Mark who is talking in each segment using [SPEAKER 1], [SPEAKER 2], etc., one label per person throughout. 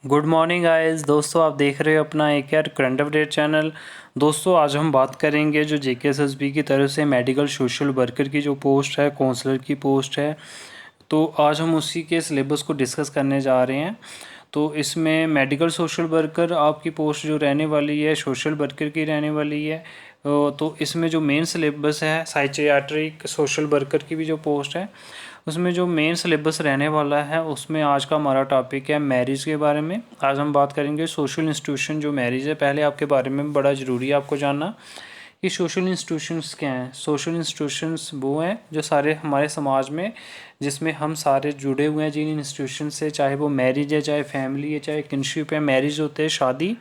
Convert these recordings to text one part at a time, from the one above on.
[SPEAKER 1] Good morning guys. दोस्तों आप देख रहे हो अपना एक यार करंट अपडेट चैनल। दोस्तों आज हम बात करेंगे जो जेकेएसएसबी की तरफ से मेडिकल सोशल वर्कर की जो पोस्ट है, काउंसलर की पोस्ट है, तो आज हम उसी के सिलेबस को डिस्कस करने जा रहे हैं। तो इसमें मेडिकल सोशल वर्कर आपकी पोस्ट जो रहने वाली है सोशल वर्कर की रहने वाली है। तो इसमें जो मेन सिलेबस है साइकियाट्रिक सोशल वर्कर की भी जो पोस्ट है उसमें जो मेन सिलेबस रहने वाला है उसमें आज का हमारा टॉपिक है मैरिज के बारे में। आज हम बात करेंगे सोशल इंस्टीट्यूशन जो मैरिज है। पहले आपके बारे में बड़ा ज़रूरी है आपको जानना कि सोशल इंस्टीट्यूशंस क्या हैं। सोशल इंस्टीट्यूशंस वो हैं जो सारे हमारे समाज में जिसमें हम सारे जुड़े हुए हैं जिन इंस्टीट्यूशन से, चाहे वो मैरिज है, चाहे फैमिली है, चाहे किनशिप है। मैरिज होते हैं शादी,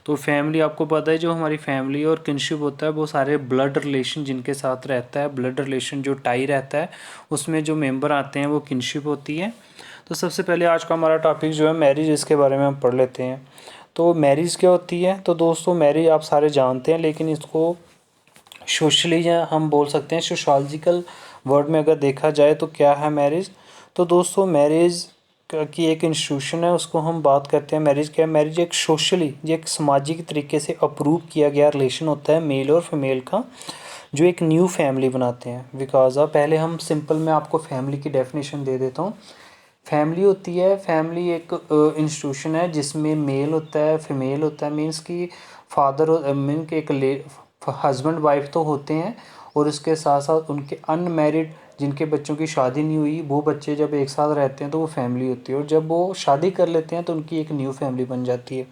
[SPEAKER 1] तो फैमिली आपको पता है जो हमारी फैमिली और किनशिप होता है वो सारे ब्लड रिलेशन जिनके साथ रहता है, ब्लड रिलेशन जो टाई रहता है उसमें जो मेंबर आते हैं वो किनशिप होती है। तो सबसे पहले आज का हमारा टॉपिक जो है मैरिज, इसके बारे में हम पढ़ लेते हैं। तो मैरिज क्या होती है? तो दोस्तों मैरिज आप सारे जानते हैं, लेकिन इसको सोशली या हम बोल सकते हैं सोशोलॉजिकल वर्ड में अगर देखा जाए तो क्या है मैरिज। तो दोस्तों मैरिज की एक इंस्टीट्यूशन है, उसको हम बात करते हैं। मैरिज क्या है? मैरिज एक सोशली, ये एक सामाजिक तरीके से अप्रूव किया गया रिलेशन होता है मेल और फीमेल का, जो एक न्यू फैमिली बनाते हैं। बिकॉज ऑफ, पहले हम सिंपल में आपको फैमिली की डेफिनेशन दे देता हूँ। फैमिली होती है, फैमिली एक इंस्टीट्यूशन है जिसमें मेल होता है, फीमेल होता है। मीन्स कि फादर मीन के एक हस्बैंड वाइफ तो होते हैं, और उसके साथ साथ उनके अनमैरिड जिनके बच्चों की शादी नहीं हुई वो बच्चे जब एक साथ रहते हैं तो वो फैमिली होती है, और जब वो शादी कर लेते हैं तो उनकी एक न्यू फैमिली बन जाती है।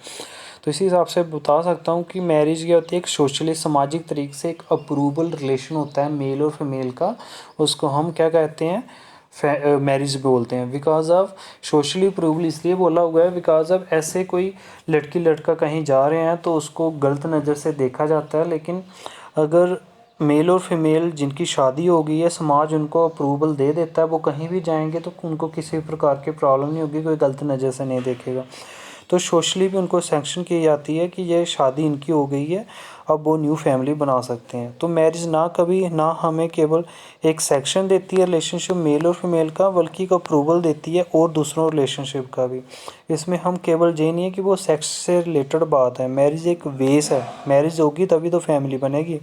[SPEAKER 1] तो इसी हिसाब से बता सकता हूँ कि मैरिज क्या होती है, एक सोशली सामाजिक तरीके से एक अप्रूवल रिलेशन होता है मेल और फीमेल का, उसको हम क्या कहते हैं, मैरिज बोलते हैं। बिकॉज ऑफ सोशली अप्रूवल इसलिए बोला हुआ है बिकॉज ऑफ ऐसे कोई लड़की लड़का कहीं जा रहे हैं तो उसको गलत नज़र से देखा जाता है, लेकिन अगर मेल और फीमेल जिनकी शादी हो गई है समाज उनको अप्रूवल दे देता है, वो कहीं भी जाएंगे तो उनको किसी प्रकार की प्रॉब्लम नहीं होगी, कोई गलत नज़र से नहीं देखेगा। तो सोशली भी उनको सैंक्शन की जाती है कि ये शादी इनकी हो गई है, अब वो न्यू फैमिली बना सकते हैं। तो मैरिज ना कभी ना हमें केवल एक सेक्शन देती है रिलेशनशिप मेल और फीमेल का, बल्कि एक अप्रूवल देती है और दूसरों रिलेशनशिप का भी। इसमें हम केवल ये नहीं है कि वो सेक्स से रिलेटेड बात है, मैरिज एक वेस है। मैरिज होगी तभी तो फैमिली बनेगी।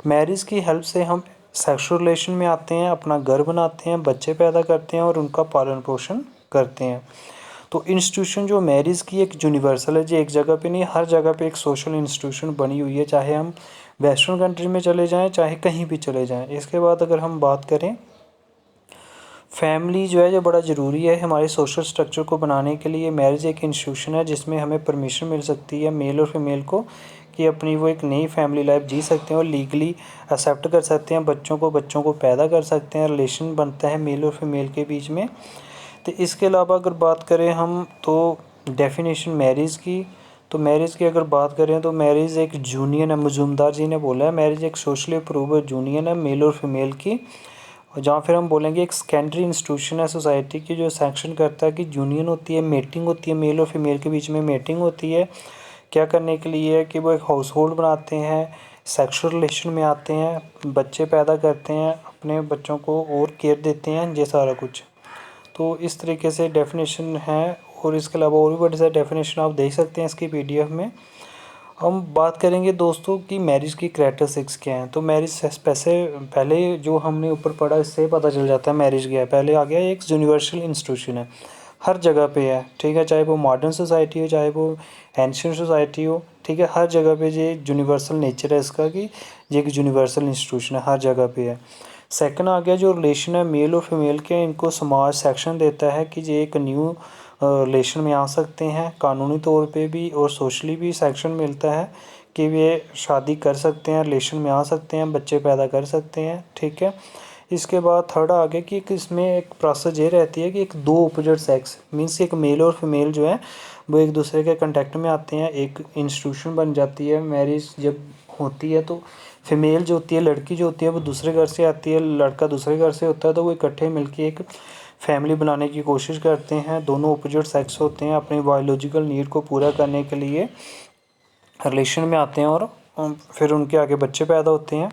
[SPEAKER 1] मैरिज की हेल्प से हम सेक्सुअल रिलेशन में आते हैं, अपना घर बनाते हैं, बच्चे पैदा करते हैं और उनका पालन पोषण करते हैं। तो इंस्टीट्यूशन जो मैरिज की एक यूनिवर्सल है, जो एक जगह पे नहीं, हर जगह पे एक सोशल इंस्टीट्यूशन बनी हुई है, चाहे हम वेस्टर्न कंट्री में चले जाएं चाहे कहीं भी चले जाएं। इसके बाद अगर हम बात करें, फैमिली जो है जो बड़ा ज़रूरी है हमारे सोशल स्ट्रक्चर को बनाने के लिए। मैरिज एक इंस्टीट्यूशन है जिसमें हमें परमिशन मिल सकती है मेल और फीमेल को कि अपनी वो एक नई फैमिली लाइफ जी सकते हैं और लीगली एक्सेप्ट कर सकते हैं, बच्चों को पैदा कर सकते हैं, रिलेशन बनता है मेल और फीमेल के बीच में। तो इसके अलावा अगर बात करें हम तो डेफिनेशन मैरिज की, तो मैरिज की अगर बात करें तो मैरिज एक यूनियन है, मजूमदार जी ने बोला है मैरिज एक सोशली अप्रूव्ड यूनियन है मेल और फीमेल की। और जहाँ फिर हम बोलेंगे एक सेकेंडरी इंस्टीट्यूशन है सोसाइटी की जो सैंक्शन करता है कि यूनियन होती है, मेटिंग होती है, मेल और फीमेल के बीच में मेटिंग होती है। क्या करने के लिए कि वो एक हाउस होल्ड बनाते हैं, सेक्सुअल रिलेशन में आते हैं, बच्चे पैदा करते हैं, अपने बच्चों को और केयर देते हैं, ये सारा कुछ। तो इस तरीके से डेफिनेशन है, और इसके अलावा और भी बड़े सारे डेफिनेशन आप देख सकते हैं इसकी पीडीएफ में। हम बात करेंगे दोस्तों कि मैरिज की करैक्टरिस्टिक्स क्या हैं। तो मैरिज पैसे पहले जो हमने ऊपर पढ़ा इससे पता चल जाता है मैरिज क्या है। पहले आ गया एक यूनिवर्सल इंस्टीट्यूशन है, हर जगह पे है, ठीक है, चाहे वो मॉडर्न सोसाइटी हो चाहे वो एंशियंट सोसाइटी हो, ठीक है, हर जगह पे ये यूनिवर्सल नेचर है इसका कि ये एक यूनिवर्सल इंस्टीट्यूशन है, हर जगह पे है। सेकंड आ गया जो रिलेशन है मेल और फीमेल के, इनको समाज सेक्शन देता है कि ये एक न्यू रिलेशन में आ सकते हैं, कानूनी तौर पे भी और सोशली भी सेक्शन मिलता है कि वे शादी कर सकते हैं, रिलेशन में आ सकते हैं, बच्चे पैदा कर सकते हैं, ठीक है। इसके बाद थर्ड आ गया कि इसमें एक प्रोसेस ये रहती है कि एक दो अपोजिट सेक्स मीन्स एक मेल और फीमेल जो है वो एक दूसरे के कांटेक्ट में आते हैं, एक इंस्टीट्यूशन बन जाती है। मैरिज जब होती है तो फीमेल जो होती है, लड़की जो होती है वो दूसरे घर से आती है, लड़का दूसरे घर से होता है, तो वो इकट्ठे मिलके एक फैमिली बनाने की कोशिश करते हैं। दोनों अपोजिट सेक्स होते हैं, अपनी बायोलॉजिकल नीड को पूरा करने के लिए रिलेशन में आते हैं और फिर उनके आगे बच्चे पैदा होते हैं।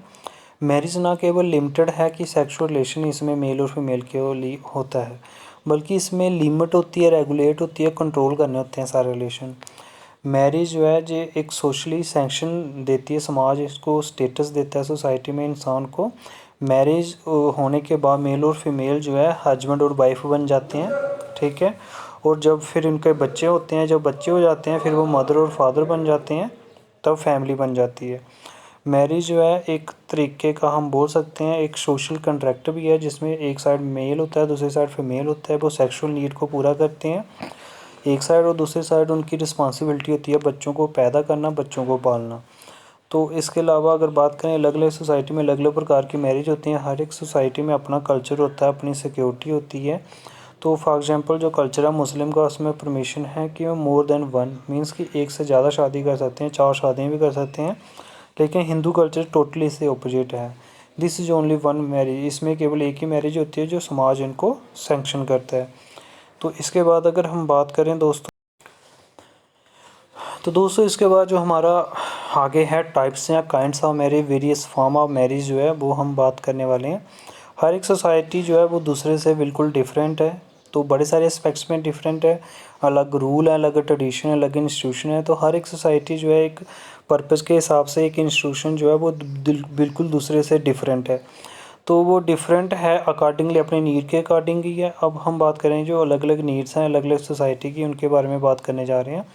[SPEAKER 1] मैरिज ना केवल लिमिटेड है कि सेक्सुअल रिलेशन इसमें मेल और फीमेल के लिए होता है, बल्कि इसमें लिमिट होती है, रेगुलेट होती है, कंट्रोल करने होते हैं सारे रिलेशन। मैरिज जो है ये एक सोशली सैंक्शन देती है, समाज इसको स्टेटस देता है सोसाइटी में इंसान को। मैरिज होने के बाद मेल और फीमेल जो है हस्बैंड और वाइफ बन जाते हैं, ठीक है। और जब फिर इनके बच्चे होते हैं, जब बच्चे हो जाते हैं फिर वो मदर और फादर बन जाते हैं, तब फैमिली बन जाती है। मैरिज जो है एक तरीके का हम बोल सकते हैं एक सोशल कॉन्ट्रैक्ट भी है, जिसमें एक साइड मेल होता है, दूसरी साइड फीमेल होता है, वो सेक्सुअल नीड को पूरा करते हैं एक साइड, और दूसरी साइड उनकी रिस्पॉन्सिबिलिटी होती है बच्चों को पैदा करना, बच्चों को पालना। तो इसके अलावा अगर बात करें अलग अलग सोसाइटी में अलग अलग प्रकार की मैरिज होती हैं, हर एक सोसाइटी में अपना कल्चर होता है, अपनी सिक्योरिटी होती है। तो फॉर एग्जांपल जो कल्चर है मुस्लिम का, उसमें परमिशन है कि वो मोर देन वन मीन्स कि एक से ज़्यादा शादी कर सकते हैं, 4 शादियाँ भी कर सकते हैं। लेकिन हिंदू कल्चर टोटली इससे ऑपोजिट है, this is only one marriage, इसमें केवल एक ही मैरिज होती है जो समाज इनको सेंक्शन करता है। तो इसके बाद अगर हम बात करें दोस्तों, तो दोस्तों इसके बाद जो हमारा आगे है टाइप्स या kinds of marriage, various form of marriage जो है वो हम बात करने वाले हैं। हर एक सोसाइटी जो है वो दूसरे से बिल्कुल डिफरेंट है, तो बड़े सारे एस्पेक्ट्स में डिफरेंट है, अलग रूल है, अलग ट्रेडिशन है, अलग इंस्टीट्यूशन है। तो हर एक सोसाइटी जो है एक पर्पज़ के हिसाब से एक इंस्टीट्यूशन जो है वो बिल्कुल दूसरे से डिफरेंट है। तो वो डिफरेंट है अकॉर्डिंगली, अपने नीड के अकॉर्डिंग ही है। अब हम बात करें जो अलग अलग नीड्स हैं अलग अलग सोसाइटी की, उनके बारे में बात करने जा रहे हैं।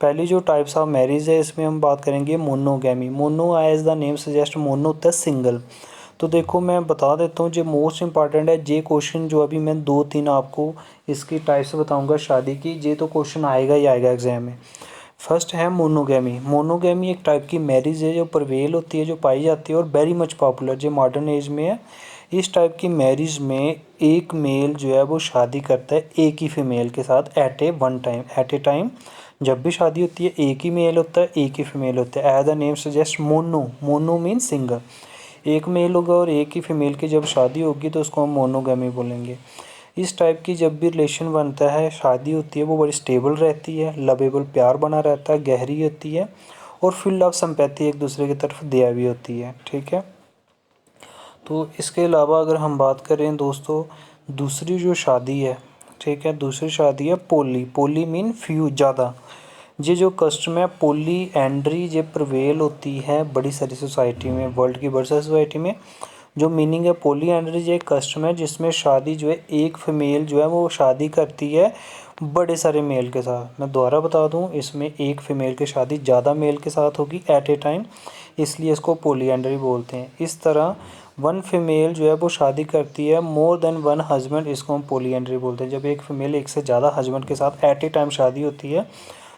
[SPEAKER 1] पहली जो टाइप्स ऑफ मैरिज है इसमें हम बात करेंगे monogamy. Mono as the name suggest, mono होता है सिंगल। तो देखो मैं बता देता हूँ जो मोस्ट इंपॉर्टेंट है जे क्वेश्चन, जो अभी मैं 2-3 आपको इसकी टाइप्स बताऊँगा शादी की, जे तो क्वेश्चन आएगा ही आएगा एग्जाम में। फर्स्ट है मोनोगैमी। मोनोगैमी एक टाइप की मैरिज है जो प्रवेल होती है, जो पाई जाती है और वेरी मच पॉपुलर जो मॉडर्न एज में है। इस टाइप की मैरिज में एक मेल जो है वो शादी करता है एक ही फीमेल के साथ एट ए टाइम। जब भी शादी होती है एक ही मेल होता है एक ही फीमेल होता है। As the name suggest mono, mono mean single, एक मेल होगा और एक ही फीमेल की जब शादी होगी तो उसको हम मोनोगैमी बोलेंगे। इस टाइप की जब भी रिलेशन बनता है, शादी होती है, वो बड़ी स्टेबल रहती है, लवेबल प्यार बना रहता है, गहरी होती है और फील्ड ऑफ सिंपैथी एक दूसरे की तरफ दिया भी होती है, ठीक है। तो इसके अलावा अगर हम बात करें दोस्तों दूसरी जो शादी है, ठीक है, दूसरी शादी है पोली। पोली मीन फ्यू, ज़्यादा। ये जो कस्टम है पोली एंड्री ये प्रवेल होती है बड़ी सारी सोसाइटी में, वर्ल्ड की बड़ी सारी सोसाइटी में। जो मीनिंग है पोली एंड्री, ये एक कस्टम है जिसमें शादी जो है एक फीमेल जो है वो शादी करती है बड़े सारे मेल के साथ। मैं दोबारा बता दूं, इसमें एक फ़ीमेल की शादी ज़्यादा मेल के साथ होगी एट ए टाइम, इसलिए इसको पोलीएंड्री बोलते हैं। इस तरह वन फीमेल जो है वो शादी करती है मोर देन वन हस्बैंड, इसको हम पोलीएंड्री बोलते हैं। जब एक फ़ीमेल एक से ज़्यादा हस्बैंड के साथ एट ए टाइम शादी होती है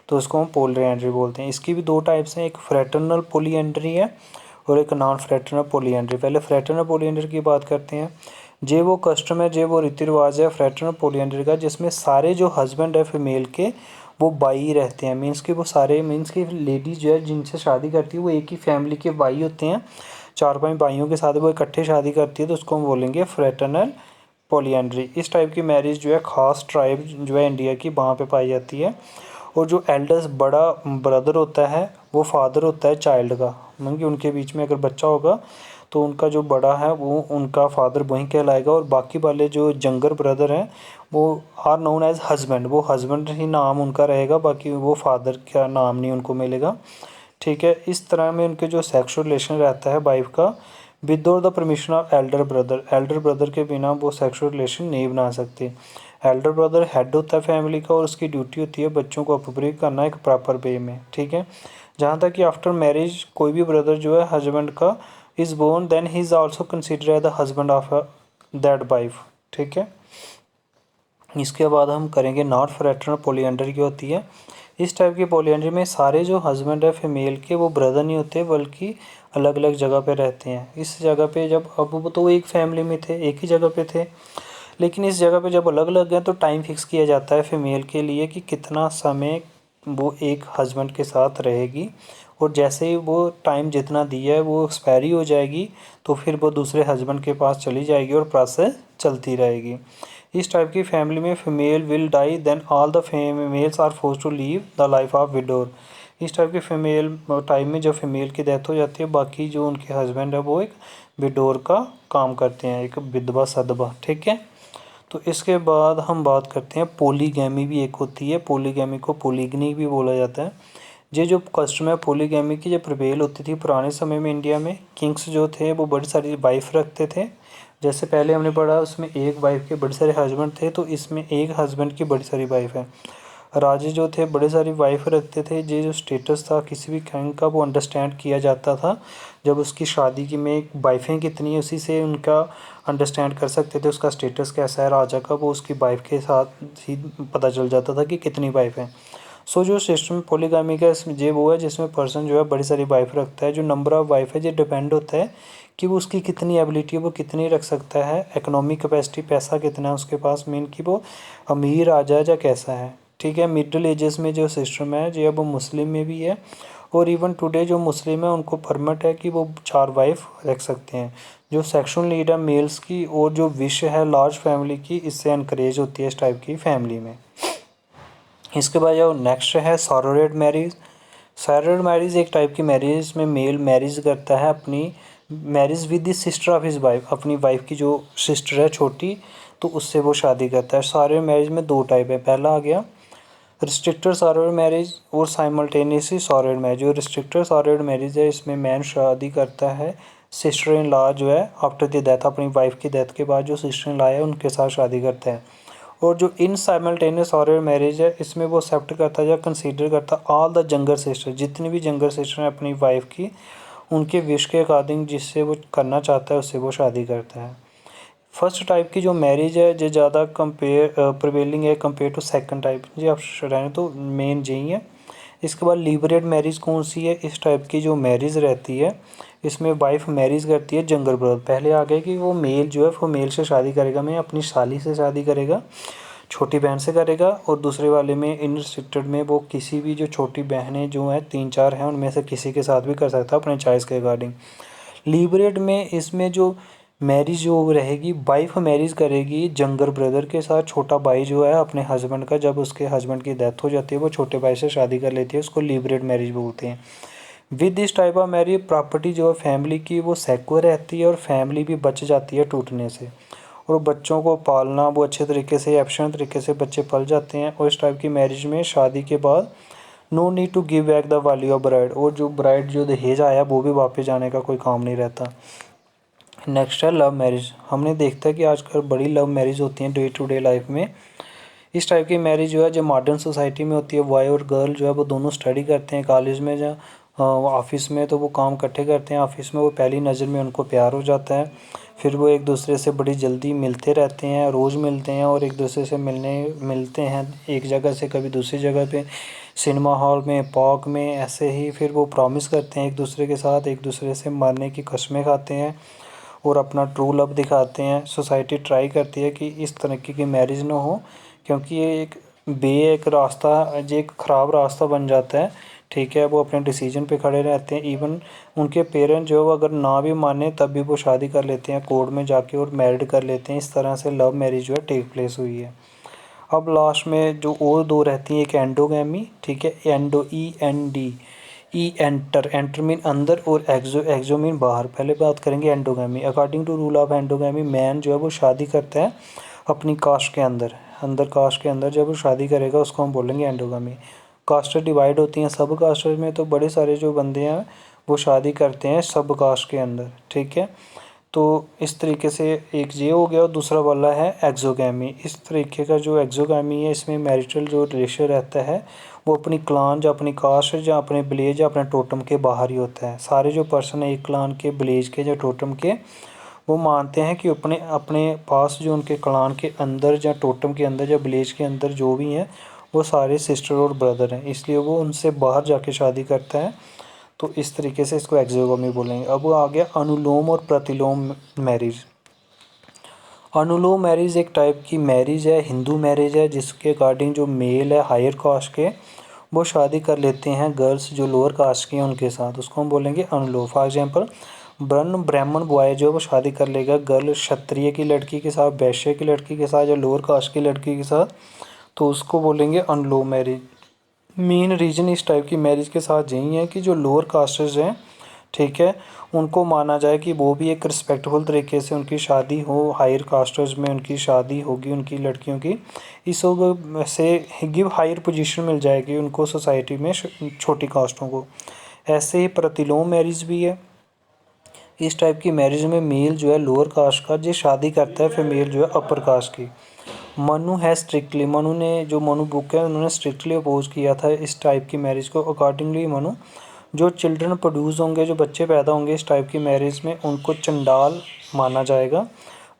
[SPEAKER 1] तो उसको हम पोलीएंड्री बोलते हैं। इसकी भी 2 टाइप्स हैं, एक फ्रेटर्नल पोलीएंड्री है और एक नॉन फ्रेटर्नल पोलीएंड्री। पहले फ्रेटर्नल पोलीएंड्री की बात करते हैं। जे वो कस्टम है, जे वो रीति रिवाज है फ्रेटर्नल पोलीएंड्री का, जिसमें सारे जो हस्बैंड है फीमेल के वो बाई रहते हैं। मीन्स कि वो सारे मीन्स कि लेडीज़ जो है जिनसे शादी करती है वो एक ही फैमिली के बाई होते हैं, 4-5 भाइयों के साथ वो इकट्ठे शादी करती है, तो उसको हम बोलेंगे फ्रेटर्नल पोलीएंड्री। इस टाइप की मैरिज जो है ख़ास ट्राइब जो है इंडिया की वहाँ पे पाई जाती है। और जो एल्डर्स बड़ा ब्रदर होता है वो फादर होता है चाइल्ड का, मतलब कि उनके बीच में अगर बच्चा होगा तो उनका जो बड़ा है वो उनका फादर वहीं कहलाएगा, और बाकी वाले जो जंगर ब्रदर हैं वो आर नोन एज हस्बैंड, वो हस्बैंड ही नाम उनका रहेगा, बाकी वो फादर का नाम नहीं उनको मिलेगा, ठीक है। इस तरह में उनके जो सेक्सुअल रिलेशन रहता है वाइफ का without the permission of Elder brother के बिना वो सेक्सुअल रिलेशन नहीं बना सकते। एल्डर ब्रदर हेड होता है फैमिली का और उसकी ड्यूटी होती है बच्चों को अपब्रिंग करना एक प्रॉपर वे में, ठीक है। जहाँ तक कि आफ्टर मैरिज कोई भी ब्रदर जो है हस्बैंड का is born then he is also consider as the husband of that wife, ठीक है। इसके बाद हम करेंगे नॉट फ्रेटर्नल पोलीएंड्री की होती है। इस टाइप की पोलीएंड्री में सारे जो हस्बैंड है फीमेल के वो ब्रदर नहीं होते बल्कि अलग अलग जगह पे रहते हैं। इस जगह पे जब अब वो तो एक फैमिली में थे, एक ही जगह पे थे, लेकिन इस जगह पे जब अलग अलग हैं तो टाइम फिक्स किया जाता है फीमेल के लिए कि कितना समय वो एक हस्बैंड के साथ रहेगी, और जैसे ही वो टाइम जितना दिया है वो एक्सपायरी हो जाएगी तो फिर वो दूसरे हस्बैंड के पास चली जाएगी और प्रोसेस चलती रहेगी। इस टाइप की फैमिली में female will die then all the females are forced to leave the life of widower. इस टाइप की फीमेल टाइम में जब फीमेल की डेथ हो जाती है बाकी जो उनके हस्बैंड है वो एक विडोर का काम करते हैं, एक विधवा सदबा, ठीक है। तो इसके बाद हम बात करते हैं पॉलीगैमी भी एक होती है, पॉलीगैमी को पॉलीगनी भी बोला जाता है। ये जो कस्टम है पॉलीगैमी की, जो प्रिवेल होती थी पुराने समय में इंडिया में, किंग्स जो थे वो बड़ी सारी वाइफ रखते थे। जैसे पहले हमने पढ़ा उसमें एक वाइफ के बड़े सारे हस्बैंड थे, तो इसमें एक हस्बैंड की बड़ी सारी वाइफ है। राजे जो थे बड़े सारी वाइफ रखते थे। ये जो स्टेटस था किसी भी किंग का वो अंडरस्टैंड किया जाता था जब उसकी शादी की में वाइफें कितनी है उसी से उनका अंडरस्टैंड कर सकते थे उसका स्टेटस कैसा है राजा का, वो उसकी वाइफ के साथ ही पता चल जाता था कि कितनी वाइफ है। सो जो सिस्टम पॉलीगामी का इसमें ये वो है जिसमें पर्सन जो है बड़ी सारी वाइफ रखता है। जो नंबर ऑफ़ वाइफ है ये डिपेंड होता है कि वो उसकी कितनी एबिलिटी है, वो कितनी रख सकता है, इकोनॉमिक कैपेसिटी पैसा कितना है उसके पास, मीन कि वो अमीर राजा है या कैसा है। ठीक है, मिडिल एजेस में जो सिस्टम है ये अब मुस्लिम में भी है, और इवन टुडे जो मुस्लिम है उनको परमिट है कि वो 4 वाइफ रख सकते हैं। जो सेक्शुअल नीड है मेल्स की और जो विश है लार्ज फैमिली की, इससे इनक्रेज होती है इस टाइप की फैमिली में। इसके बाद जो नेक्स्ट है सॉरोरेट मैरिज। सॉरोरेट मैरिज एक टाइप की मैरिज में मेल मैरिज करता है अपनी marriage with the sister of his wife, अपनी वाइफ की जो सिस्टर है छोटी तो उससे वो शादी करता है। सॉरोरेट मैरिज में 2 टाइप है, पहला आ गया रिस्ट्रिक्टेड सॉरोरेट मैरिज और साइमल्टेनियसली सॉरोरेट मैरिज। जो रिस्ट्रिक्टेड सॉरोरेट मैरिज है इसमें मैन शादी करता है सिस्टर इन लॉ जो है आफ्टर द डेथ, अपनी वाइफ की डेथ के बाद जो सिस्टर इन लॉ है उनके साथ शादी करता है। और जो इन साइमल्टेनियस सॉरोरेट मैरिज है इसमें वो एक्सेप्ट करता है या कंसीडर करता है ऑल द यंगर सिस्टर, जितनी भी यंगर सिस्टर हैं अपनी वाइफ की, उनके विश के अकॉर्डिंग जिससे वो करना चाहता है उससे वो शादी करता है। फर्स्ट टाइप की जो मैरिज है ये ज़्यादा कंपेयर प्रिवेलिंग है कंपेयर टू सेकंड टाइप, जी आप रहने तो मेन यही है। इसके बाद लिबरेट मैरिज कौन सी है, इस टाइप की जो मैरिज रहती है इसमें वाइफ मैरिज करती है जंगर ब्रदर। पहले आ गया कि वो मेल जो है वो मेल से शादी करेगा, मैं अपनी साली से शादी करेगा, छोटी बहन से करेगा, और दूसरे वाले में इन रिस्ट्रिक्टेड में वो किसी भी जो छोटी बहनें जो हैं 3-4 हैं उनमें से किसी के साथ भी कर सकता है अपने चॉइस के अकॉर्डिंग। लिबरेट में इसमें जो मैरिज जो रहेगी वाइफ मैरिज करेगी जंगर ब्रदर के साथ, छोटा भाई जो है अपने हस्बैंड का, जब उसके हस्बैंड की डेथ हो जाती है वो छोटे भाई से शादी कर लेती है, उसको लिबरेट मैरिज बोलते हैं। With this type of marriage property जो है फैमिली की वो सिक्योर रहती है और फैमिली भी बच जाती है टूटने से, और बच्चों को पालना वो अच्छे तरीके से एफिशिएंट तरीके से बच्चे पल जाते हैं। और इस टाइप की मैरिज में शादी के बाद no need to give back the value of bride, और जो ब्राइड जो दहेज आया वो भी वापस जाने का कोई काम नहीं रहता। नेक्स्ट है लव मैरिज। हमने देखता है कि आजकल बड़ी लव मैरिज होती हैं डे टू डे लाइफ में। इस टाइप की मैरिज जो है जो मॉडर्न सोसाइटी में होती है, बॉय और गर्ल जो है वो दोनों स्टडी करते हैं कॉलेज में या ऑफिस में, तो वो काम इकट्ठे करते हैं ऑफिस में, वो पहली नज़र में उनको प्यार हो जाता है, फिर वो एक दूसरे से बड़ी जल्दी मिलते रहते हैं, रोज़ मिलते हैं और एक दूसरे से मिलते हैं एक जगह से कभी दूसरी जगह पे, सिनेमा हॉल में, पार्क में, ऐसे ही फिर वो प्रॉमिस करते हैं एक दूसरे के साथ, एक दूसरे से मरने की कसमें खाते हैं और अपना ट्रू लव दिखाते हैं। सोसाइटी ट्राई करती है कि इस तरीके की मैरिज ना हो, क्योंकि ये एक रास्ता, ये एक ख़राब रास्ता बन जाता है। ठीक है, वो अपने डिसीजन पे खड़े रहते हैं, इवन उनके पेरेंट जो है अगर ना भी माने तब भी वो शादी कर लेते हैं कोर्ट में जाके और मैरिड कर लेते हैं। इस तरह से लव मैरिज जो है टेक प्लेस हुई है। अब लास्ट में जो और 2 रहती हैं, एक एंडोगैमी, ठीक है, एंडो END, एंटर मीन अंदर और एक्सो मीन बाहर। पहले बात करेंगे endogamy. According to rule of endogamy man जो है वो शादी करता है अपनी कास्ट के अंदर, कास्ट के अंदर जब वो शादी करेगा उसको हम बोलेंगे एंडोगैमी। कास्टें डिवाइड होती हैं, सब कास्ट में तो बड़े सारे जो बंदे हैं वो शादी करते हैं सब कास्ट के अंदर। ठीक है, तो इस तरीके से एक ये हो गया और दूसरा वाला है एक्सोगैमी। इस तरीके का जो एक्सोगैमी है इसमें मैरिटल जो रिलेशन रहता है वो अपनी क्लान या अपनी कास्ट या अपने विलेज या अपने टोटम के बाहर ही होता है। सारे जो पर्सन है एक क्लान के, विलेज के या टोटम के, वो मानते हैं कि अपने अपने पास जो उनके क्लान के अंदर या टोटम के अंदर या विलेज के अंदर जो भी हैं वो सारे सिस्टर और ब्रदर हैं, इसलिए वो उनसे बाहर जाके शादी करता है। तो इस तरीके से इसको एक्सोगमी बोलेंगे। अब वो आ गया अनुलोम और प्रतिलोम मैरिज। अनुलोम मैरिज एक टाइप की मैरिज है, हिंदू मैरिज है, जिसके अकॉर्डिंग जो मेल है हायर कास्ट के वो शादी कर लेते हैं गर्ल्स जो लोअर कास्ट की हैं उनके साथ, उसको हम बोलेंगे अनुलोम। फॉर एग्जांपल वर्ण ब्राह्मण बॉय जो है वो शादी कर लेगा गर्ल क्षत्रिय की लड़की के साथ, वैश्य की लड़की के साथ या लोअर कास्ट की लड़की के साथ, तो उसको बोलेंगे अनुलोम मैरिज। मेन रीज़न इस टाइप की मैरिज के साथ यही है कि जो लोअर कास्टर्स हैं ठीक है, उनको माना जाए कि वो भी एक रिस्पेक्टफुल तरीके से उनकी शादी हो, हायर कास्टर्स में उनकी शादी होगी उनकी लड़कियों की, इस वजह से गिव हायर पोजीशन मिल जाएगी उनको सोसाइटी में छोटी कास्टों को। ऐसे ही प्रतिलोम मैरिज भी है। इस टाइप की मैरिज में मेल जो है लोअर कास्ट का जो शादी करता है फीमेल जो है अपर कास्ट की। मनु है स्ट्रिक्टली, मनु ने जो मनु बुक है उन्होंने स्ट्रिक्टली अपोज किया था इस टाइप की मैरिज को। अकॉर्डिंगली मनु जो चिल्ड्रन प्रोड्यूस होंगे, जो बच्चे पैदा होंगे इस टाइप की मैरिज में, उनको चंडाल माना जाएगा।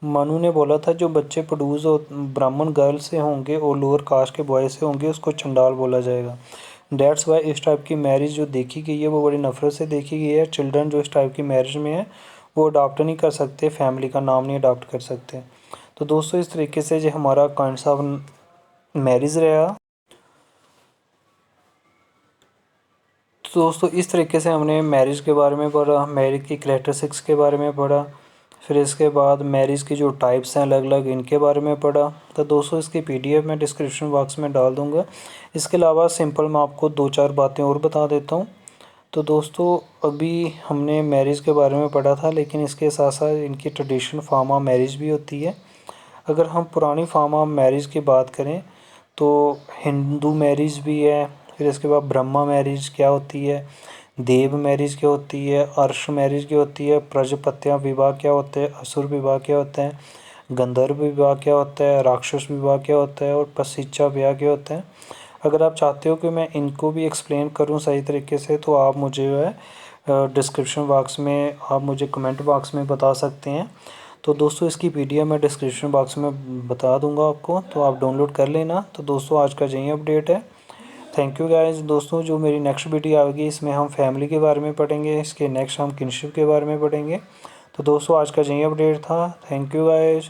[SPEAKER 1] मनु ने बोला था जो बच्चे प्रोड्यूस हो ब्राह्मण गर्ल से होंगे और लोअर कास्ट के बॉय से होंगे उसको चंडाल बोला जाएगा। डेट्स वाई इस टाइप की मैरिज जो देखी गई है वो बड़ी नफ़रत से देखी गई है। चिल्ड्रन जो इस टाइप की मैरिज में है वो अडॉप्ट नहीं कर सकते, फैमिली का नाम नहीं अडॉप्ट कर सकते। तो दोस्तों इस तरीके से जो हमारा काइंड्स ऑफ मैरिज रहा। तो दोस्तों इस तरीके से हमने मैरिज के बारे में पढ़ा, मैरिज की करैक्टरिस्टिक्स के बारे में पढ़ा, फिर इसके बाद मैरिज की जो टाइप्स हैं अलग अलग इनके बारे में पढ़ा। तो दोस्तों इसकी पीडीएफ मैं डिस्क्रिप्शन बॉक्स में डाल दूँगा। इसके अलावा सिंपल मैं आपको 2-4 बातें और बता देता हूँ। तो दोस्तों अभी हमने मैरिज के बारे में पढ़ा था, लेकिन इसके साथ साथ इनकी ट्रेडिशनल फॉर्म ऑफ मैरिज भी होती है। अगर हम पुरानी फॉर्म ऑफ मैरिज की बात करें तो हिंदू मैरिज भी है, फिर इसके बाद ब्रह्मा मैरिज क्या होती है, देव मैरिज क्या होती है, अर्श मैरिज क्या होती है, प्रजापत्य विवाह क्या होते हैं, असुर विवाह क्या होते हैं, गंधर्व विवाह क्या होता है, राक्षस विवाह क्या होता है और पसीचा विवाह क्या होता है। अगर आप चाहते हो कि मैं इनको भी एक्सप्लेन करूं सही तरीके से तो आप मुझे जो है डिस्क्रिप्शन बॉक्स में आप मुझे कमेंट बॉक्स में बता सकते हैं। तो दोस्तों इसकी पीडीएफ मैं डिस्क्रिप्शन बॉक्स में बता दूंगा आपको, तो आप डाउनलोड कर लेना। तो दोस्तों आज का यही अपडेट है। Thank you guys. दोस्तों जो मेरी नेक्स्ट वीडियो आएगी इसमें हम फैमिली के बारे में पढ़ेंगे, इसके नेक्स्ट हम किनशिप के बारे में पढ़ेंगे। तो दोस्तों आज का यही अपडेट था। Thank you guys.